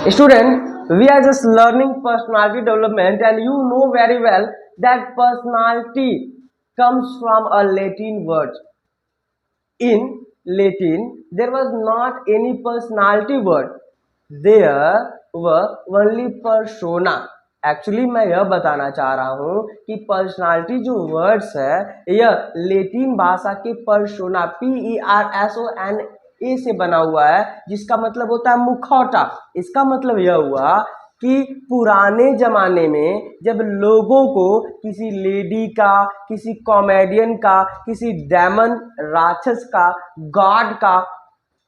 Student, we are just learning personality development, and you know very well that personality comes from a Latin word. In Latin, there was not any personality word. There were only persona. Actually मैं यह बताना चाह रहा हूँ कि personality जो words है यह लेटिन भाषा के पर्सोना PERSONA से बना हुआ है, जिसका मतलब होता है मुखौटा। इसका मतलब यह हुआ कि पुराने जमाने में जब लोगों को किसी लेडी का, किसी कॉमेडियन का, किसी डेमन राक्षस का, गॉड का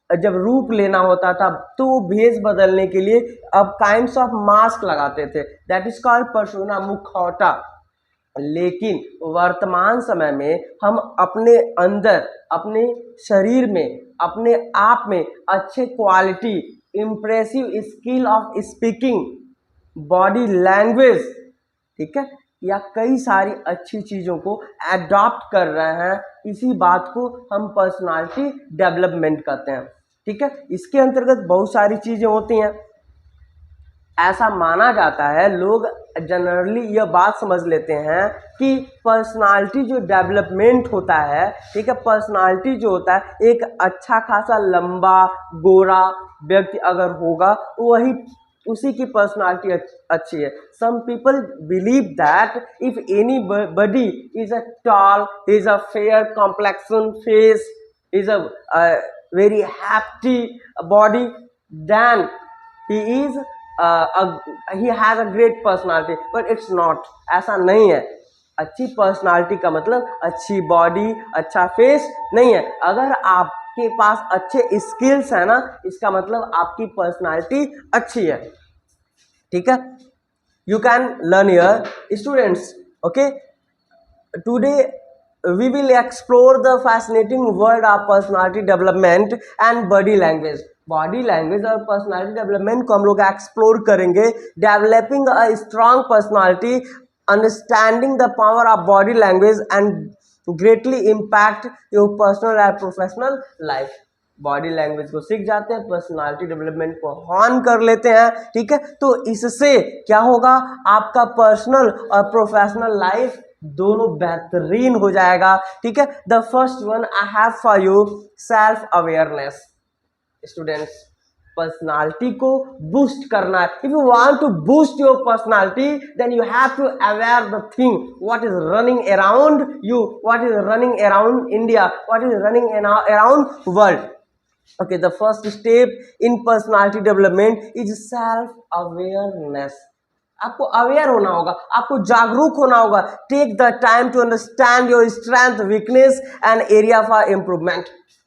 जब रूप लेना होता था तो वो भेष बदलने के लिए अब काइंड्स ऑफ मास्क लगाते थे, दैट इज कॉल्ड पर्सोना, मुखौटा। लेकिन वर्तमान समय में हम अपने अंदर, अपने शरीर में, अपने आप में अच्छे quality, impressive skill of speaking, body language, ठीक है, या कई सारी अच्छी चीज़ों को एडॉप्ट कर रहे हैं। इसी बात को हम पर्सनालिटी डेवलपमेंट कहते हैं, ठीक है। इसके अंतर्गत बहुत सारी चीज़ें होती हैं। ऐसा माना जाता है, लोग जनरली यह बात समझ लेते हैं कि पर्सनालिटी जो डेवलपमेंट होता है, ठीक है, पर्सनालिटी जो होता है एक अच्छा खासा लंबा गोरा व्यक्ति अगर होगा वही उसी की पर्सनालिटी अच्छी है। Some people believe that if anybody is a tall, is a fair complexion face, is a very hefty body, then he has a great personality, but it's not, ऐसा नहीं है। अच्छी पर्सनालिटी का मतलब अच्छी body, अच्छा face नहीं है। अगर आपके पास अच्छे स्किल्स है ना, इसका मतलब आपकी पर्सनालिटी अच्छी है, ठीक है। You can learn here students, okay. Today we will explore the fascinating world of personality development and body language. Body language और पर्सनालिटी डेवलपमेंट को हम लोग एक्सप्लोर करेंगे। Developing a strong personality, understanding the power of body language and greatly impact your personal and professional life. Body language को सीख जाते हैं, personality development को हॉर्न कर लेते हैं, ठीक है। तो इससे क्या होगा, आपका पर्सनल और प्रोफेशनल लाइफ दोनों बेहतरीन हो जाएगा, ठीक है। The first one I have for you, self awareness. Students, personality को बूस्ट करना है। If you want to boost your personality then you have to aware the thing what is running around you, what is running around India, what is running around world. Okay, the first step in personality development is self awareness. आपको aware होना होगा, आपको जागरूक होना होगा। Take the time to understand your strength, weakness and area for improvement.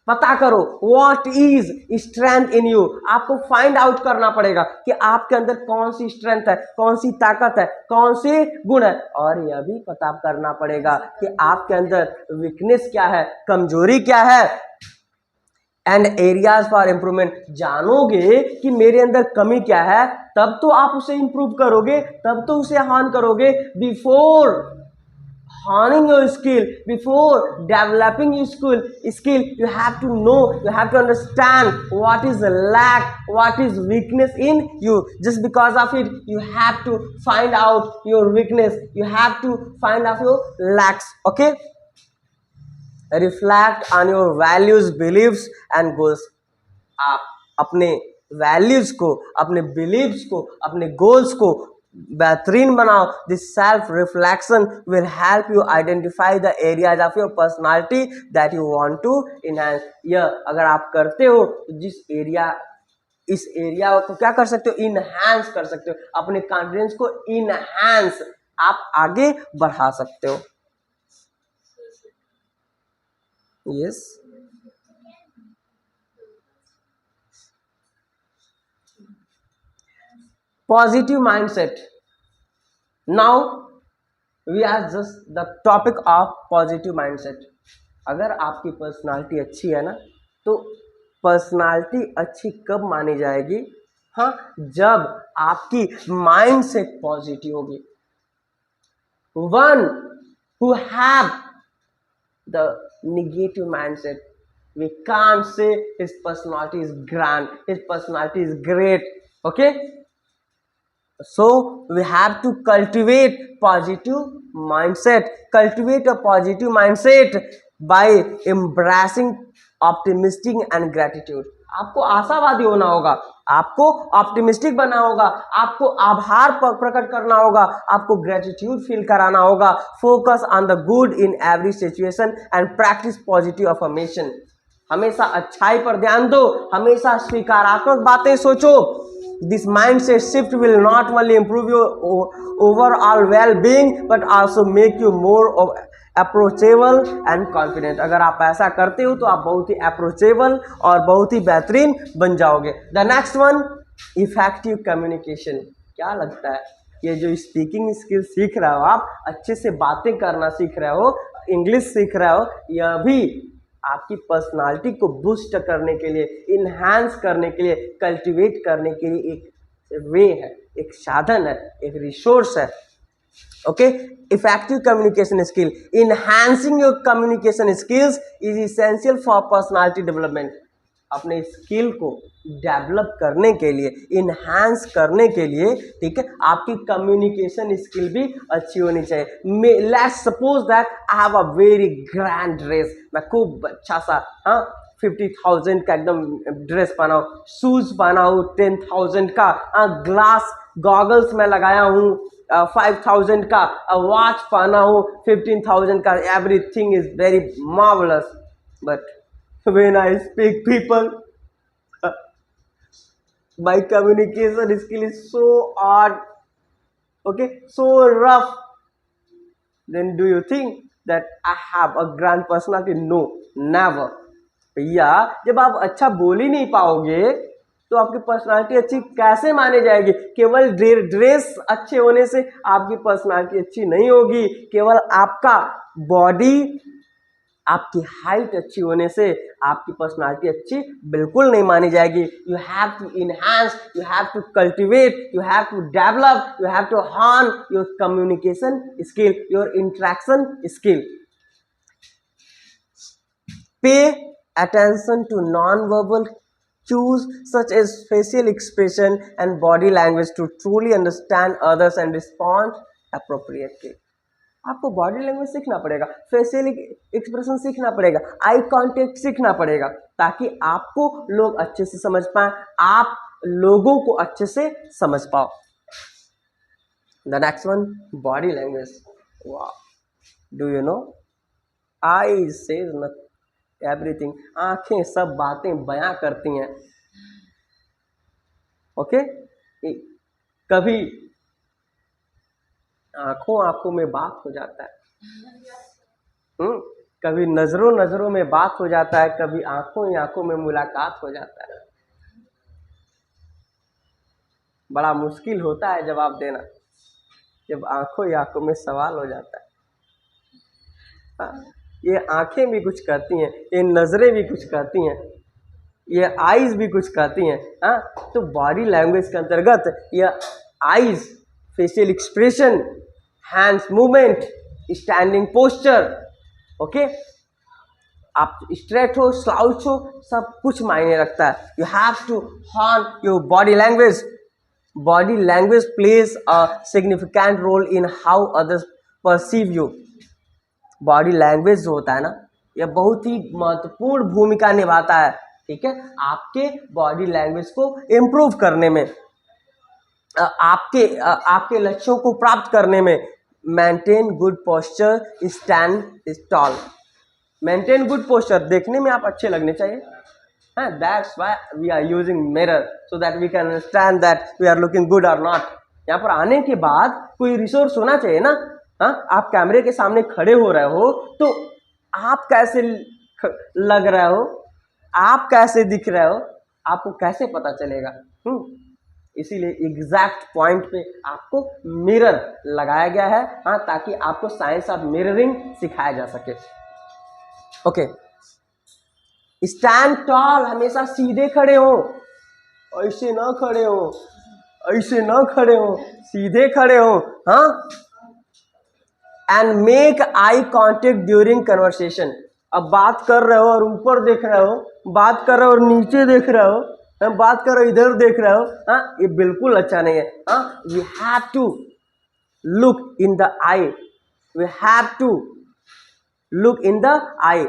पता करो what is strength in you. आपको फाइंड आउट करना पड़ेगा कि आपके अंदर कौन सी स्ट्रेंथ है, कौन सी ताकत है, कौन से गुण है, और यह भी पता करना पड़ेगा कि आपके अंदर वीकनेस क्या है, कमजोरी क्या है, एंड एरियाज फॉर इम्प्रूवमेंट। जानोगे कि मेरे अंदर कमी क्या है, तब तो आप उसे इंप्रूव करोगे, तब तो उसे हार्न करोगे। Before honing your skill, before developing your skill, you have to know, you have to understand what is the lack, what is weakness in you. Just because of it, you have to find out your weakness, you have to find out your lacks, okay. Reflect on your values, beliefs and goals. आप अपने values को, अपने beliefs को, अपने goals को बेहतरीन बनाओ। This self reflection will help you identify the areas of your personality that you want to enhance. यह अगर आप करते हो तो इस एरिया को क्या कर सकते हो, इनहैंस कर सकते हो। अपने कॉन्फिडेंस को इनहैंस आप आगे बढ़ा सकते हो। Yes, positive mindset. Now we are just the topic of positive mindset. अगर आपकी पर्सनालिटी अच्छी है ना, तो पर्सनालिटी अच्छी कब मानी जाएगी, हाँ, जब आपकी माइंड सेट पॉजिटिव होगी। One who have the negative mindset, we can't say his personality is grand, his personality is great, okay. So we have to cultivate positive mindset. Cultivate a positive mindset by embracing optimistic and gratitude. आपको आशावादी होना होगा, आपको optimistic बनना होगा, आपको आभार प्रकट करना होगा, आपको ग्रेटिट्यूड फील कराना होगा. Focus on the good in every situation and practice positive affirmation. हमेशा अच्छाई पर ध्यान दो, हमेशा स्वीकारात्मक बातें सोचो. This mindset shift will not only improve your overall well-being but also make you more approachable and confident. अगर आप ऐसा करते हो तो आप बहुत ही approachable और बहुत ही बेहतरीन बन जाओगे. The next one, effective communication. क्या लगता है ये जो स्पीकिंग स्किल सीख रहे हो, आप अच्छे से बातें करना सीख रहे हो, इंग्लिश सीख रहे हो, यह भी आपकी पर्सनालिटी को बूस्ट करने के लिए, इन्हांस करने के लिए, कल्टीवेट करने के लिए एक वे है, एक साधन है, एक रिसोर्स है. Okay, effective communication skill. Enhancing your communication skills is essential for personality development. अपने स्किल को डेवलप करने के लिए, इन्हांस करने के लिए, ठीक है, आपकी कम्युनिकेशन स्किल भी अच्छी होनी चाहिए. Let's suppose that I have a very grand dress. मैं खूब अच्छा सा 50,000 का एकदम ड्रेस पहना हूँ, शूज पहना हूँ 10,000 का, ग्लास गॉगल्स में लगाया हूँ 5,000 का, वॉच पहना हूँ 15,000 का. Everything is very marvellous, but when I speak people, my communication skill is so odd, okay, so rough. Then do you think that I have a grand personality? No, never. भैया जब आप अच्छा बोल ही नहीं पाओगे तो आपकी पर्सनालिटी अच्छी कैसे मानी जाएगी? केवल ड्रेस अच्छे होने से आपकी पर्सनालिटी अच्छी नहीं होगी. केवल आपका बॉडी, आपकी हाइट अच्छी होने से आपकी पर्सनालिटी अच्छी बिल्कुल नहीं मानी जाएगी. You have to enhance, you have to cultivate, you have to develop, you have to hone your communication skill, your interaction skill. Pay attention to non verbal cues such as facial expression and body language to truly understand others and respond appropriately. आपको body language सीखना पड़ेगा, facial expression सीखना पड़ेगा, eye contact सीखना पड़ेगा, ताकि आपको लोग अच्छे से समझ पाए, आप लोगों को अच्छे से समझ पाओ. The next one, body language. वाह, do you know I says everything. आंखें सब बातें बयां करती हैं. ओके, कभी आंखों में बात हो जाता है, कभी नजरों में बात हो जाता है, कभी आंखों में मुलाकात हो जाता है. बड़ा मुश्किल होता है जवाब देना जब आंखों में सवाल हो जाता है. ये आंखें भी कुछ कहती हैं, ये नजरें भी कुछ कहती हैं, ये आईज भी कुछ कहती हैं. तो बॉडी लैंग्वेज के अंतर्गत ये eyes, facial expression, hands movement, standing posture, okay, आप स्ट्रेट हो, स्लाउच हो, सब कुछ मायने रखता है. You have to hone your body language. Body language plays a significant role in how others perceive you. Body language जो होता है ना, यह बहुत ही महत्वपूर्ण भूमिका निभाता है, ठीक है, आपके बॉडी लैंग्वेज को इम्प्रूव करने में, आपके लक्ष्यों को प्राप्त करने में. Maintain good posture, stand tall. Maintain good posture, देखने में आप अच्छे लगने चाहिए. That's why we are using mirror, so that we can understand that we are looking good और नॉट. यहाँ पर आने के बाद कोई रिसोर्स होना चाहिए ना. आप कैमरे के सामने खड़े हो रहे हो तो आप कैसे लग रहे हो, आप कैसे दिख रहे हो, आपको कैसे पता चलेगा? इसीलिए एग्जैक्ट पॉइंट पे आपको मिरर लगाया गया है, ताकि आपको साइंस ऑफ मिररिंग सिखाया जा सके. ओके, स्टैंड टॉल, हमेशा सीधे खड़े हो, ऐसे ना खड़े हो, ऐसे ना खड़े हो, सीधे खड़े हो. And make eye contact during conversation. अब बात कर रहे हो और ऊपर देख रहे हो, बात कर रहे हो और नीचे देख रहे हो, हम बात करो इधर देख रहे हो, हाँ ये बिल्कुल अच्छा नहीं है। हाँ we have to look in the eye, we have to look in the eye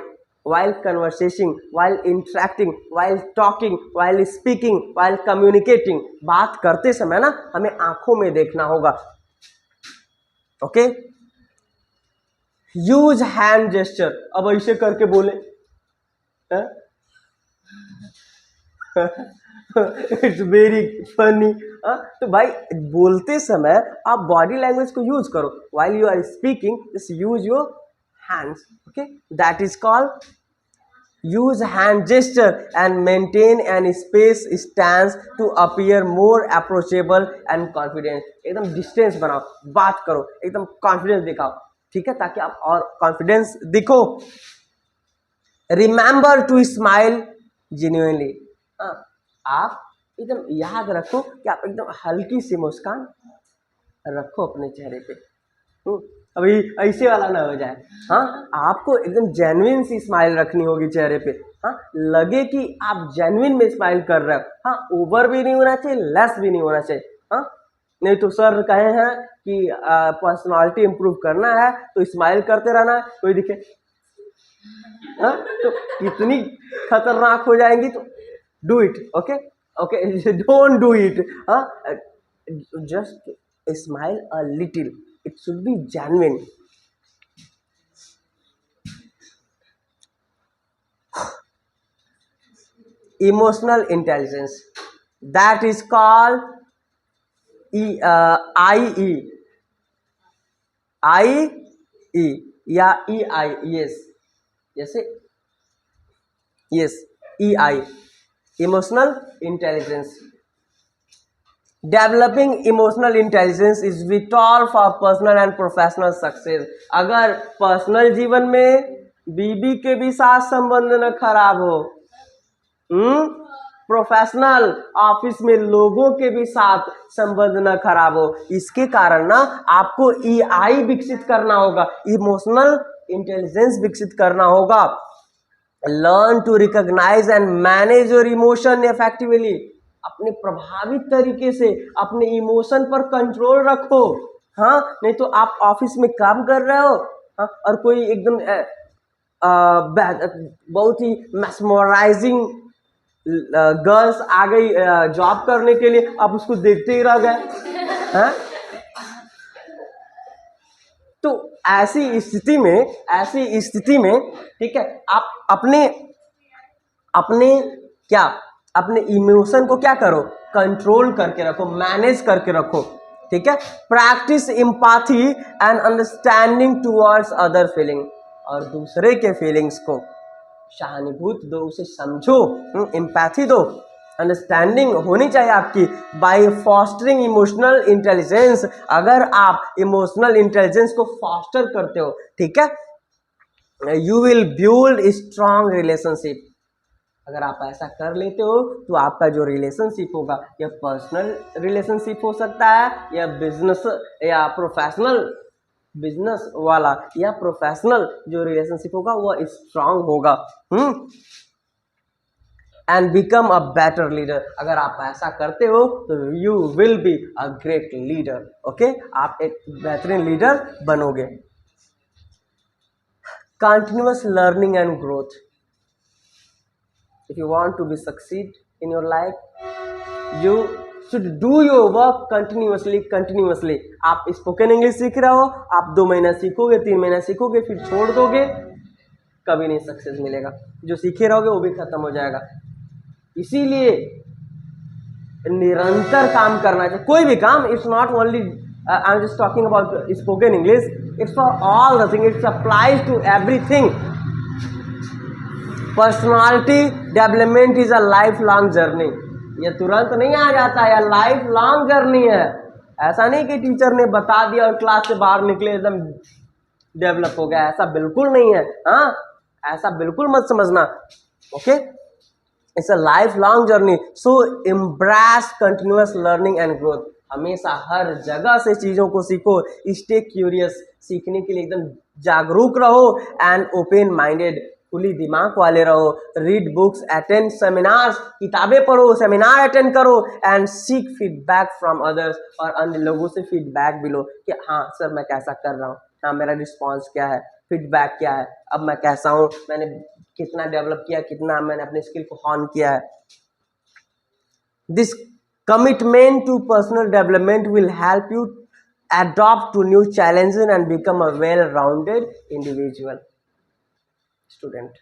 while conversing, while interacting, while talking, while speaking, while communicating। बात करते समय ना हमें आंखों में देखना होगा। Okay, use hand gesture. अब ऐसे करके बोले, इट्स वेरी फनी। तो भाई बोलते समय आप बॉडी लैंग्वेज को यूज करो। while you are speaking, just use your hands। okay, that is called use hand gesture and maintain an space stance to appear more approachable and confident। एकदम distance बनाओ, बात करो, एकदम कॉन्फिडेंस दिखाओ, ठीक है, ताकि आप और कॉन्फिडेंस दिखो। Remember to smile genuinely. आप एकदम याद रखो कि आप एकदम हल्की सी मुस्कान रखो अपने चेहरे पे। अभी ऐसे वाला ना हो जाए। हाँ, आपको एकदम जेन्युइन सी स्माइल रखनी होगी चेहरे पे। हाँ, लगे कि आप जेन्युइन में स्माइल कर रहे हो। हाँ, ओवर भी नहीं होना चाहिए, लेस भी नहीं होना चाहिए। हाँ, नहीं तो सर कहे हैं कि पर्सनालिटी इंप्रूव करना है तो स्माइल करते रहना है, कोई दिखे। हाँ, तो कितनी खतरनाक हो जाएंगी। तो do it, okay okay, don't do it. हाँ, just smile a little, it should be genuine। Emotional intelligence, that is called IE या EI। yes, जैसे yes, EI, emotional intelligence। Developing emotional intelligence is whittle for personal and professional success. अगर personal जीवन में बीबी के भी साथ संबंध न खराब हो, प्रोफेशनल ऑफिस में लोगों के भी साथ संबंध न खराब हो, इसके कारण ना आपको EI विकसित करना होगा, इमोशनल इंटेलिजेंस विकसित करना होगा। Learn to recognise and manage your emotion effectively. अपने प्रभावित तरीके से अपने इमोशन पर कंट्रोल रखो। हाँ, नहीं तो आप ऑफिस में काम कर रहे हो, हाँ, और कोई एकदम बहुत ही मैस्मराइजिंग गर्ल्स आ गई जॉब करने के लिए, आप उसको देखते ही रह गए। हाँ, तो ऐसी स्थिति में ठीक है, आप अपने क्या अपने इमोशन को क्या करो, कंट्रोल करके रखो, मैनेज करके रखो, ठीक है। Practice empathy and understanding towards other feeling, और दूसरे के फीलिंग्स को सहानुभूति दो, उसे समझो, एम्पैथी दो, अंडरस्टैंडिंग होनी चाहिए आपकी। बाय फॉस्टरिंग इमोशनल इंटेलिजेंस, अगर आप इमोशनल इंटेलिजेंस को फॉस्टर करते हो, ठीक है, you will build strong relationship. अगर आप ऐसा कर लेते हो तो आपका जो रिलेशनशिप होगा, या पर्सनल रिलेशनशिप हो सकता है, या बिजनेस या प्रोफेशनल बिजनेस वाला, या प्रोफेशनल जो रिलेशनशिप होगा वो स्ट्रांग होगा। And become a better leader. अगर आप ऐसा करते हो तो you will be a great leader. Okay, आप एक बेहतरीन लीडर बनोगे। Continuous learning and growth. If you want to be succeed in your life, you should do your work continuously। आप स्पोकन इंग्लिश सीख रहे हो, आप 2 महीना सीखोगे, 3 महीना सीखोगे, फिर छोड़ दोगे, कभी नहीं सक्सेस मिलेगा। जो सीखे रहोगे वो भी खत्म हो जाएगा। इसीलिए निरंतर काम करना चाहिए, कोई भी काम। It's not only I am just talking about spoken English, it's for all the thing, it's applies to everything. Personality development is a life long journey. ये तुरंत नहीं आ जाता है, लाइफ लॉन्ग जर्नी है। ऐसा नहीं कि टीचर ने बता दिया और क्लास से बाहर निकले एकदम डेवलप हो गया, ऐसा बिल्कुल नहीं है। हाँ, ऐसा बिल्कुल मत समझना। Okay, it's a life long journey, so embrace continuous learning and growth. हमेशा हर जगह से चीज़ों को सीखो, स्टे क्यूरियस, सीखने के लिए एकदम जागरूक रहो, एंड ओपन माइंडेड। खुली दिमाग वाले रहो, रीड बुक्स, अटेंड सेमिनार्स, किताबें पढ़ो, सेमिनार अटेंड करो, and seek feedback from others, और अन्य लोगों से फीडबैक भी लो कि हाँ सर मैं कैसा कर रहा हूँ, हाँ मेरा रिस्पॉन्स क्या है, फीडबैक क्या है, अब मैं कैसा हूँ, मैंने कितना डेवलप किया, कितना मैंने अपने स्किल को हॉन किया है। This commitment to personal development will help you adapt to new challenges and become a well-rounded individual. Student,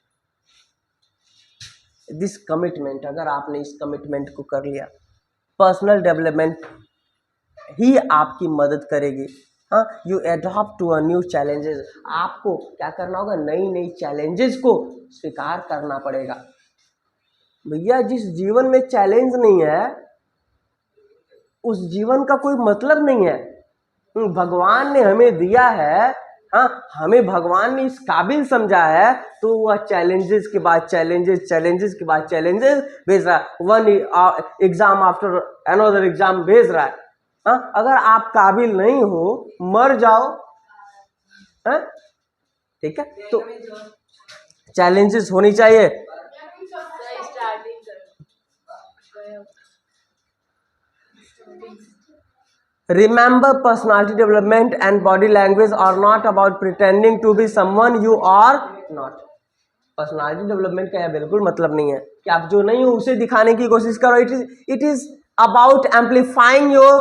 this commitment, अगर आपने इस कमिटमेंट को कर लिया, पर्सनल डेवलपमेंट ही आपकी मदद करेगी। हाँ, you adopt to a new challenges, आपको क्या करना होगा, नई नई चैलेंजेस को स्वीकार करना पड़ेगा। भैया जिस जीवन में चैलेंज नहीं है उस जीवन का कोई मतलब नहीं है। भगवान ने हमें दिया है, हाँ हमें भगवान ने इस काबिल समझा है, तो वह चैलेंजेस के बाद चैलेंजेस, चैलेंजेस के बाद चैलेंजेस भेज रहा है, one exam after another exam भेज रहा है। हाँ, अगर आप काबिल नहीं हो, मर जाओ। हाँ ठीक है, तो चैलेंजेस होनी चाहिए। Remember, personality development and body language are not about pretending to be someone you are not. Personality development का यह बिल्कुल मतलब नहीं है कि आप जो नहीं हो उसे दिखाने की कोशिश करो। It is about amplifying your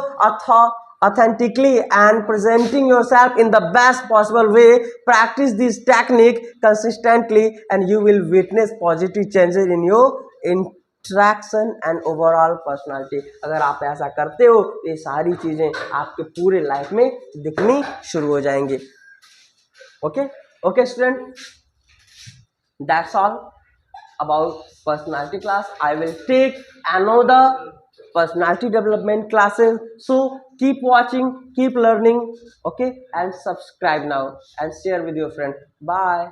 authentically and presenting yourself in the best possible way. Practice this technique consistently and you will witness positive changes in your interaction and overall personality. अगर आप ऐसा करते हो तो ये सारी चीज़ें आपके पूरे लाइफ में दिखनी शुरू हो जाएंगी। Okay okay student, that's all about personality class. I will take another personality development classes, so keep watching, keep learning, okay, and subscribe now and share with your friend. Bye.